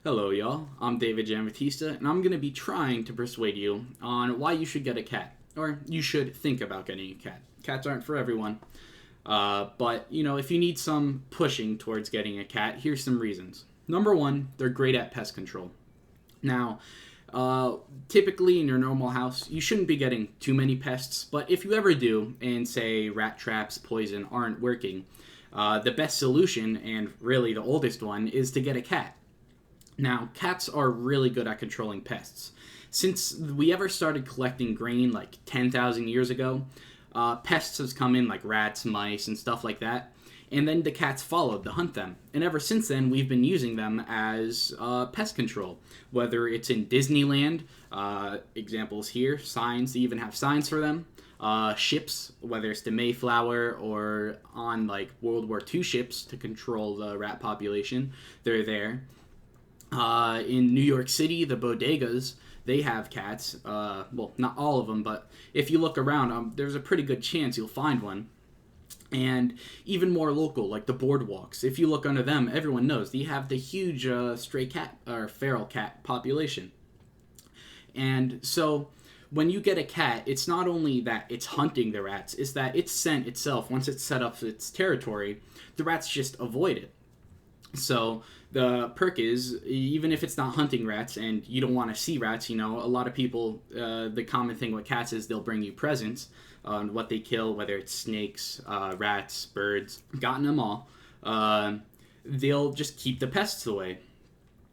Hello, y'all. I'm David Giambattista, and I'm going to be trying to persuade you on why you should get a cat, or you should think about getting a cat. Cats aren't for everyone, but if you need some pushing towards getting a cat, here's some reasons. Number one, they're great at pest control. Now, typically in your normal house, you shouldn't be getting too many pests, but if you ever do, and say rat traps, poison aren't working, the best solution, and really the oldest one, is to get a cat. Now, cats are really good at controlling pests. Since we ever started collecting grain like 10,000 years ago, pests have come in like rats, mice, and stuff like that. And then the cats followed to hunt them. And ever since then, we've been using them as pest control. Whether it's in Disneyland, examples here, signs, they even have signs for them. Ships, whether it's the Mayflower or on like World War II ships to control the rat population, they're there. In New York City, the bodegas, they have cats. Well, not all of them, but if you look around, there's a pretty good chance you'll find one. And even more local, like the boardwalks. If you look under them, everyone knows they have the huge stray cat or feral cat population. And so when you get a cat, it's not only that it's hunting the rats, it's that its scent itself, once it's set up its territory, the rats just avoid it. So the perk is, even if it's not hunting rats and you don't want to see rats, a lot of people, the common thing with cats is they'll bring you presents on what they kill, whether it's snakes, rats, birds, gotten them all. They'll just keep the pests away.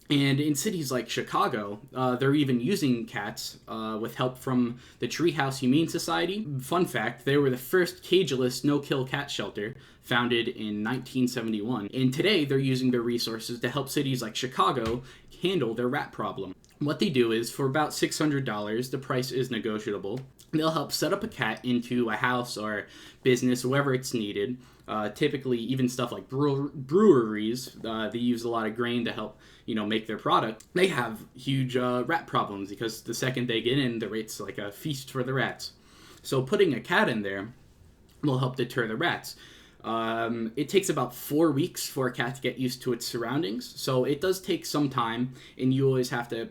And in cities like Chicago, they're even using cats with help from the Treehouse Humane Society. Fun fact, they were the first cageless no-kill cat shelter founded in 1971. And today, they're using their resources to help cities like Chicago handle their rat problem. What they do is, for about $600, the price is negotiable, they'll help set up a cat into a house or business, wherever it's needed. Typically, even stuff like breweries, they use a lot of grain to help, make their product. They have huge rat problems because the second they get in, the rate's like a feast for the rats. So putting a cat in there will help deter the rats. It takes about 4 weeks for a cat to get used to its surroundings, so it does take some time, and you always have to,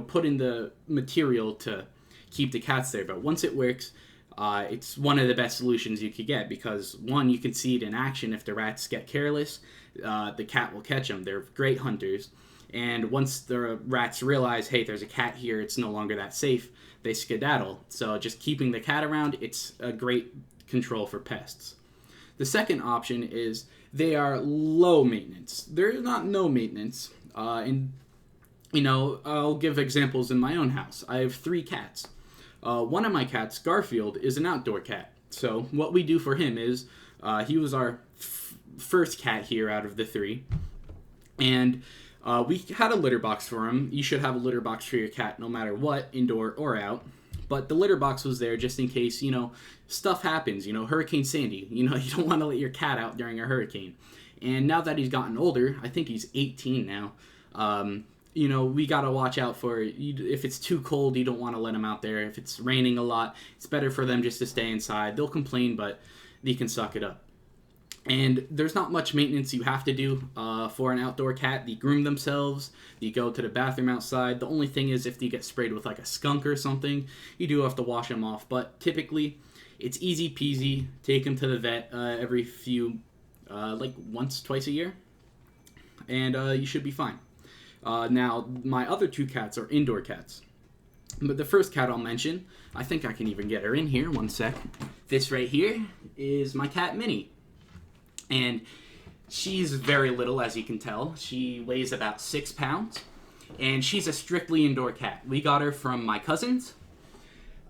put in the material to keep the cats there. But once it works, it's one of the best solutions you could get because, one, you can see it in action. If the rats get careless, the cat will catch them. They're great hunters. And once the rats realize, hey, there's a cat here, it's no longer that safe, they skedaddle. So just keeping the cat around, it's a great control for pests. The second option is they are low maintenance. They're not no maintenance. I'll give examples in my own house. I have 3 cats. One of my cats, Garfield, is an outdoor cat. So what we do for him is, he was our first cat here out of the 3. And we had a litter box for him. You should have a litter box for your cat no matter what, indoor or out. But the litter box was there just in case, stuff happens. Hurricane Sandy. You don't want to let your cat out during a hurricane. And now that he's gotten older, I think he's 18 now, we got to watch out for, if it's too cold, you don't want to let them out there. If it's raining a lot, it's better for them just to stay inside. They'll complain, but they can suck it up. And there's not much maintenance you have to do for an outdoor cat. They groom themselves. They go to the bathroom outside. The only thing is if they get sprayed with like a skunk or something, you do have to wash them off. But typically, it's easy peasy. Take them to the vet every few, once, twice a year. And you should be fine. Now, my other 2 cats are indoor cats. But the first cat I'll mention, I think I can even get her in here. One sec. This right here is my cat, Minnie. And she's very little, as you can tell. She weighs about 6 pounds. And she's a strictly indoor cat. We got her from my cousins,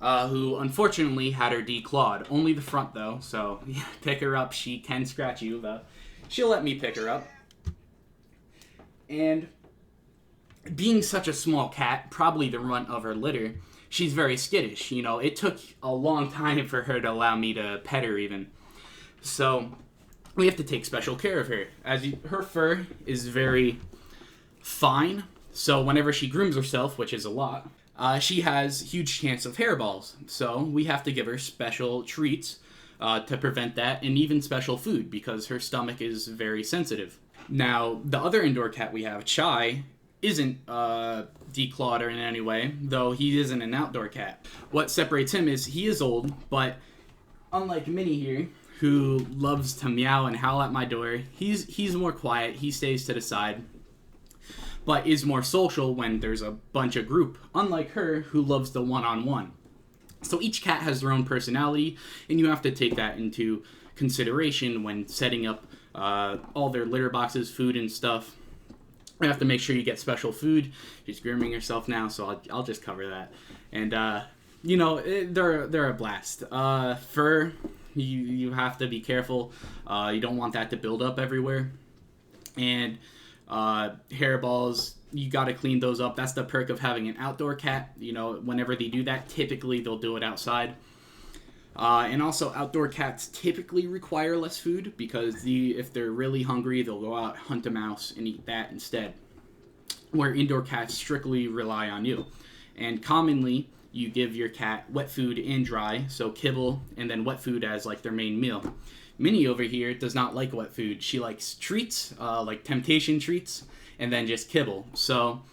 who unfortunately had her declawed. Only the front, though. So, pick her up. She can scratch you, though. She'll let me pick her up. And being such a small cat, probably the runt of her litter, she's very skittish. It took a long time for her to allow me to pet her even. So we have to take special care of her. Her fur is very fine, so whenever she grooms herself, which is a lot, she has huge chance of hairballs. So we have to give her special treats to prevent that, and even special food because her stomach is very sensitive. Now, the other indoor cat we have, Chai, isn't declawed in any way, though he isn't an outdoor cat. What separates him is he is old, but unlike Minnie here, who loves to meow and howl at my door, he's more quiet. He stays to the side, but is more social when there's a bunch of group, unlike her, who loves the one-on-one. So each cat has their own personality, and you have to take that into consideration when setting up all their litter boxes, food, and stuff. You have to make sure you get special food. She's grooming herself now, so I'll just cover that. And they're a blast. Fur, you have to be careful. You don't want that to build up everywhere. And hairballs, you got to clean those up. That's the perk of having an outdoor cat. Whenever they do that, typically they'll do it outside. And also, outdoor cats typically require less food because if they're really hungry, they'll go out, hunt a mouse, and eat that instead. Where indoor cats strictly rely on you. And commonly, you give your cat wet food and dry, so kibble, and then wet food as like their main meal. Minnie over here does not like wet food. She likes treats, like temptation treats, and then just kibble. So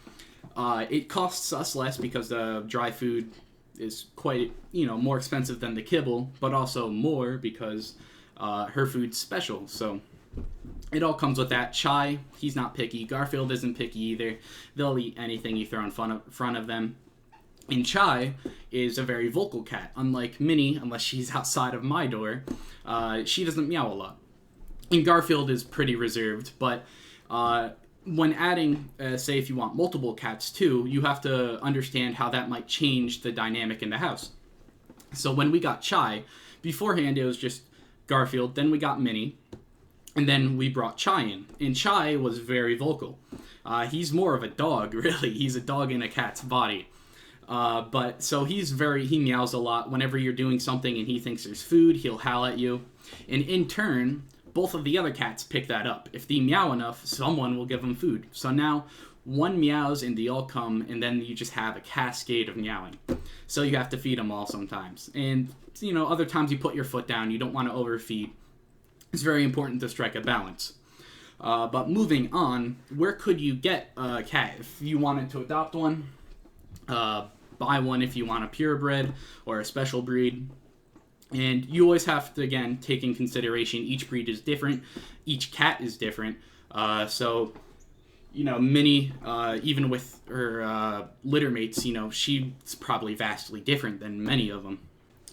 it costs us less because the dry food is quite, more expensive than the kibble, but also more because her food's special. So it all comes with that. Chai, he's not picky. Garfield isn't picky either. They'll eat anything you throw in front of them. And Chai is a very vocal cat. Unlike Minnie, unless she's outside of my door, she doesn't meow a lot. And Garfield is pretty reserved, but when adding, say if you want multiple cats too, you have to understand how that might change the dynamic in the house. So when we got Chai, beforehand it was just Garfield, then we got Minnie, and then we brought Chai in. And Chai was very vocal. He's more of a dog, really. He's a dog in a cat's body. But so he meows a lot. Whenever you're doing something and he thinks there's food, he'll howl at you. And in turn, both of the other cats pick that up. If they meow enough, someone will give them food. So now one meows and they all come, and then you just have a cascade of meowing. So you have to feed them all sometimes. And, other times you put your foot down. You don't want to overfeed. It's very important to strike a balance. But moving on, where could you get a cat? If you wanted to adopt one, buy one if you want a purebred or a special breed. And you always have to, again, take in consideration each breed is different. Each cat is different. So, Minnie, even with her litter mates, she's probably vastly different than many of them.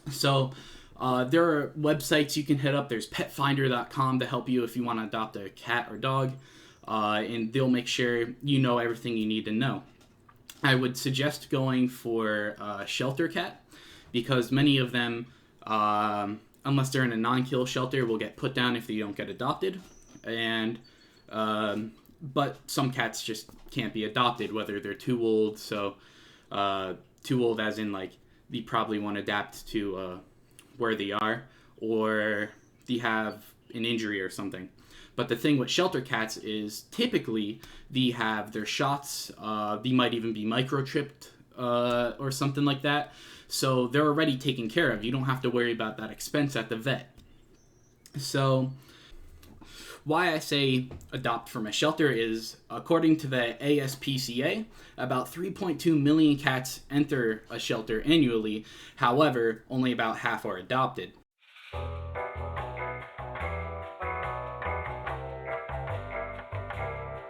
So there are websites you can hit up. There's petfinder.com to help you if you want to adopt a cat or dog. And they'll make sure you know everything you need to know. I would suggest going for a shelter cat because many of them, unless they're in a non-kill shelter, will get put down if they don't get adopted. And but some cats just can't be adopted, whether they're too old. So too old as in like they probably won't adapt to where they are, or they have an injury or something. But the thing with shelter cats is typically they have their shots. They might even be microchipped or something like that. So they're already taken care of. You don't have to worry about that expense at the vet. So why I say adopt from a shelter is, according to the ASPCA, about 3.2 million cats enter a shelter annually. However, only about half are adopted.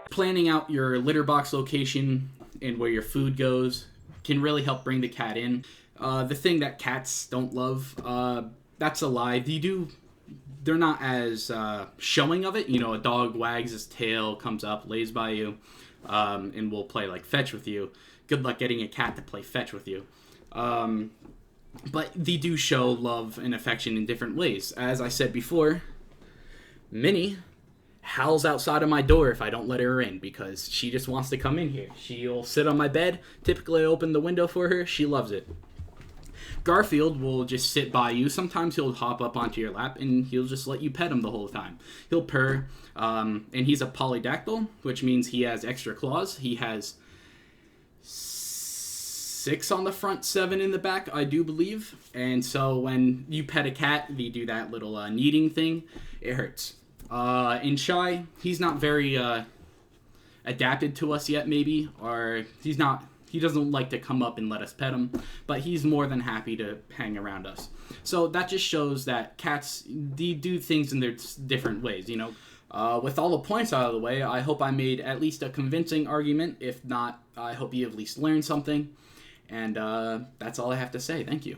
Planning out your litter box location and where your food goes can really help bring the cat in. The thing that cats don't love, that's a lie. They're not as showing of it. A dog wags his tail, comes up, lays by you, and will play like fetch with you. Good luck getting a cat to play fetch with you. But they do show love and affection in different ways. As I said before, Minnie howls outside of my door if I don't let her in because she just wants to come in here. She'll sit on my bed. Typically, I open the window for her. She loves it. Garfield will just sit by you. Sometimes he'll hop up onto your lap and he'll just let you pet him the whole time. He'll purr, and he's a polydactyl, which means he has extra claws. He has 6 on the front, 7 in the back, I do believe. And so when you pet a cat, they do that little kneading thing. It hurts. In Chai, he's not very adapted to us yet, maybe, or he doesn't like to come up and let us pet him, but he's more than happy to hang around us. So that just shows that cats do things in their different ways, you know. With all the points out of the way, I hope I made at least a convincing argument. If not, I hope you at least learned something. And that's all I have to say. Thank you.